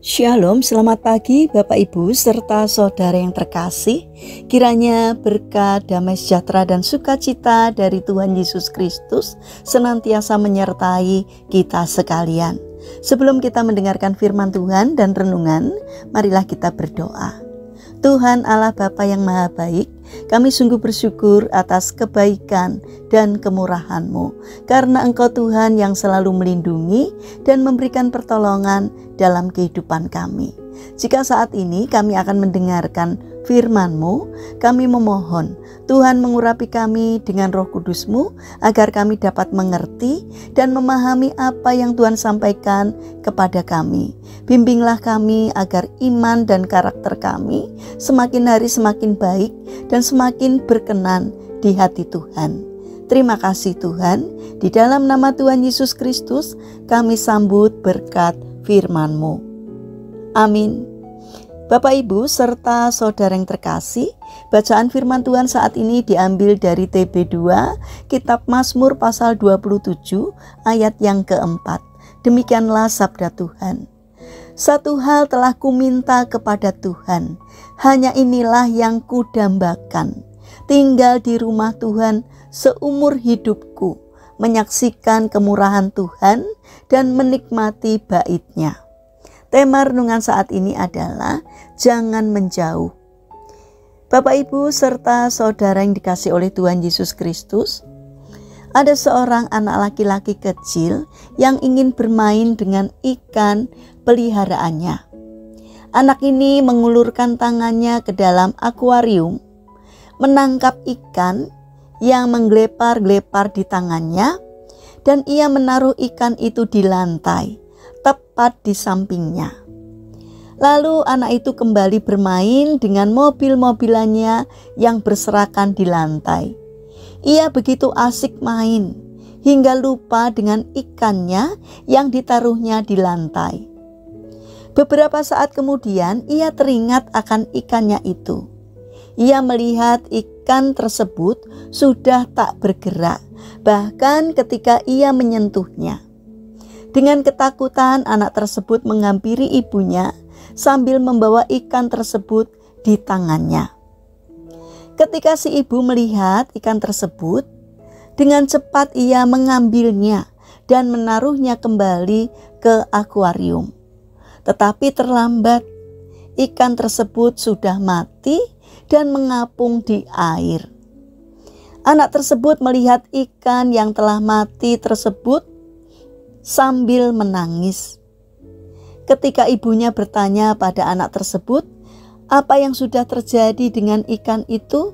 Shalom, selamat pagi Bapak Ibu serta saudara yang terkasih. Kiranya berkat, damai sejahtera dan sukacita dari Tuhan Yesus Kristus senantiasa menyertai kita sekalian. Sebelum kita mendengarkan firman Tuhan dan renungan, marilah kita berdoa. Tuhan Allah Bapa yang Maha Baik, kami sungguh bersyukur atas kebaikan dan kemurahan-Mu, karena Engkau Tuhan yang selalu melindungi dan memberikan pertolongan dalam kehidupan kami. Jika saat ini kami akan mendengarkan firman-Mu, kami memohon Tuhan mengurapi kami dengan Roh Kudus-Mu agar kami dapat mengerti dan memahami apa yang Tuhan sampaikan kepada kami. Bimbinglah kami agar iman dan karakter kami semakin hari semakin baik dan semakin berkenan di hati Tuhan. Terima kasih Tuhan, di dalam nama Tuhan Yesus Kristus kami sambut berkat firman-Mu. Amin. Bapak Ibu serta saudara yang terkasih, bacaan firman Tuhan saat ini diambil dari TB2, Kitab Mazmur pasal 27 ayat yang keempat. Demikianlah sabda Tuhan. Satu hal telah kuminta kepada Tuhan, hanya inilah yang kudambakan, tinggal di rumah Tuhan seumur hidupku, menyaksikan kemurahan Tuhan dan menikmati bait-Nya. Tema renungan saat ini adalah jangan menjauh. Bapak Ibu serta saudara yang dikasihi oleh Tuhan Yesus Kristus, ada seorang anak laki-laki kecil yang ingin bermain dengan ikan peliharaannya. Anak ini mengulurkan tangannya ke dalam akuarium, menangkap ikan yang mengglepar-glepar di tangannya, dan ia menaruh ikan itu di lantai, tepat di sampingnya. Lalu anak itu kembali bermain dengan mobil-mobilannya yang berserakan di lantai. Ia begitu asik main, hingga lupa dengan ikannya yang ditaruhnya di lantai. Beberapa saat kemudian ia teringat akan ikannya itu. Ia melihat ikan tersebut sudah tak bergerak, bahkan ketika ia menyentuhnya. Dengan ketakutan anak tersebut menghampiri ibunya sambil membawa ikan tersebut di tangannya. Ketika si ibu melihat ikan tersebut, dengan cepat ia mengambilnya dan menaruhnya kembali ke akuarium. Tetapi terlambat, ikan tersebut sudah mati dan mengapung di air. Anak tersebut melihat ikan yang telah mati tersebut sambil menangis. Ketika ibunya bertanya pada anak tersebut, apa yang sudah terjadi dengan ikan itu?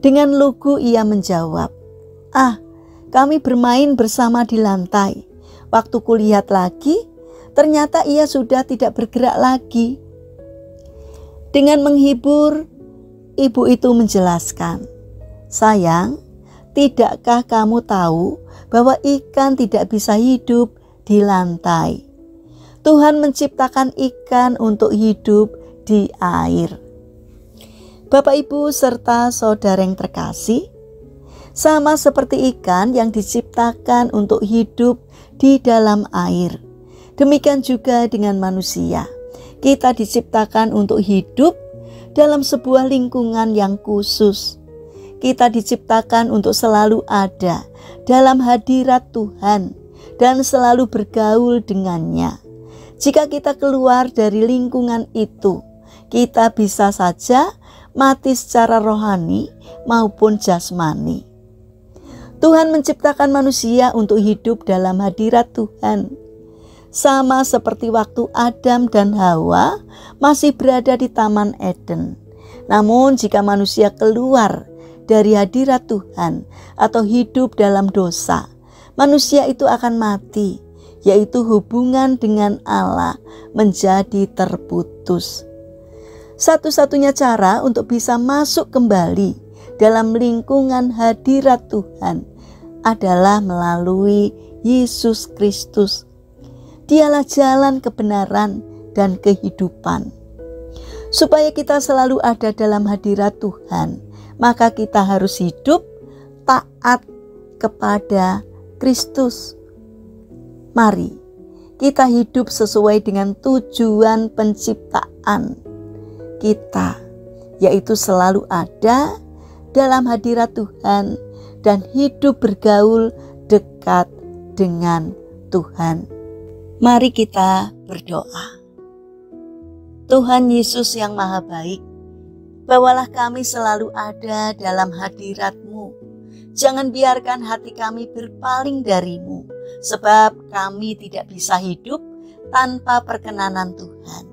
Dengan lugu ia menjawab, kami bermain bersama di lantai. Waktu kulihat lagi, ternyata ia sudah tidak bergerak lagi. Dengan menghibur, ibu itu menjelaskan, sayang, tidakkah kamu tahu bahwa ikan tidak bisa hidup di lantai? Tuhan menciptakan ikan untuk hidup di air. Bapak Ibu serta saudara yang terkasih, sama seperti ikan yang diciptakan untuk hidup di dalam air, demikian juga dengan manusia. Kita diciptakan untuk hidup dalam sebuah lingkungan yang khusus. Kita diciptakan untuk selalu ada dalam hadirat Tuhan dan selalu bergaul dengannya. Jika kita keluar dari lingkungan itu, kita bisa saja mati secara rohani maupun jasmani. Tuhan menciptakan manusia untuk hidup dalam hadirat Tuhan. Sama seperti waktu Adam dan Hawa masih berada di Taman Eden. Namun jika manusia keluar dari hadirat Tuhan atau hidup dalam dosa, manusia itu akan mati, yaitu hubungan dengan Allah menjadi terputus. Satu-satunya cara untuk bisa masuk kembali dalam lingkungan hadirat Tuhan adalah melalui Yesus Kristus. Dialah jalan kebenaran dan kehidupan. Supaya kita selalu ada dalam hadirat Tuhan, maka kita harus hidup taat kepada Kristus. Mari kita hidup sesuai dengan tujuan penciptaan kita, yaitu selalu ada dalam hadirat Tuhan dan hidup bergaul dekat dengan Tuhan. Mari kita berdoa. Tuhan Yesus yang Maha Baik, bawalah kami selalu ada dalam hadirat-Mu. Jangan biarkan hati kami berpaling dari-Mu, sebab kami tidak bisa hidup tanpa perkenanan Tuhan.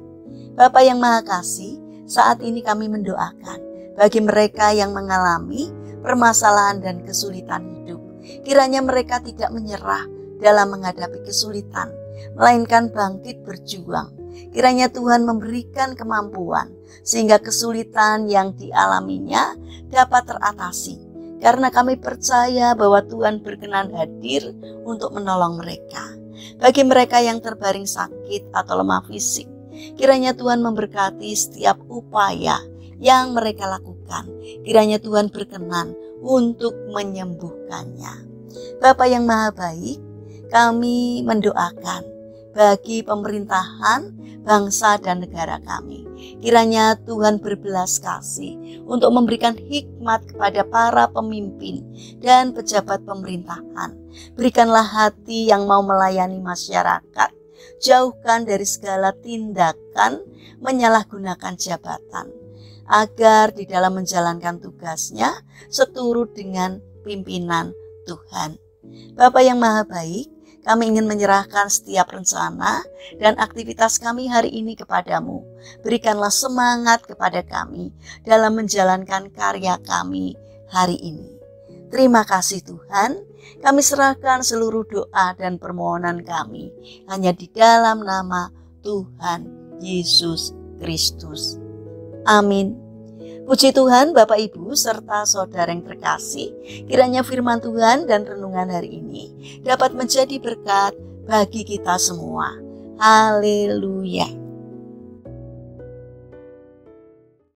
Bapa yang Maha Kasih, saat ini kami mendoakan bagi mereka yang mengalami permasalahan dan kesulitan hidup. Kiranya mereka tidak menyerah dalam menghadapi kesulitan, melainkan bangkit berjuang. Kiranya Tuhan memberikan kemampuan sehingga kesulitan yang dialaminya dapat teratasi. Karena kami percaya bahwa Tuhan berkenan hadir untuk menolong mereka. Bagi mereka yang terbaring sakit atau lemah fisik, kiranya Tuhan memberkati setiap upaya yang mereka lakukan. Kiranya Tuhan berkenan untuk menyembuhkannya. Bapa yang Maha Baik, kami mendoakan bagi pemerintahan, bangsa dan negara kami. Kiranya Tuhan berbelas kasih untuk memberikan hikmat kepada para pemimpin dan pejabat pemerintahan. Berikanlah hati yang mau melayani masyarakat. Jauhkan dari segala tindakan menyalahgunakan jabatan, agar di dalam menjalankan tugasnya seturut dengan pimpinan Tuhan. Bapa yang Maha Baik, kami ingin menyerahkan setiap rencana dan aktivitas kami hari ini kepadamu. Berikanlah semangat kepada kami dalam menjalankan karya kami hari ini. Terima kasih Tuhan, kami serahkan seluruh doa dan permohonan kami hanya di dalam nama Tuhan Yesus Kristus. Amin. Puji Tuhan, Bapak Ibu serta saudara yang terkasih, kiranya firman Tuhan dan renungan hari ini dapat menjadi berkat bagi kita semua. Haleluya.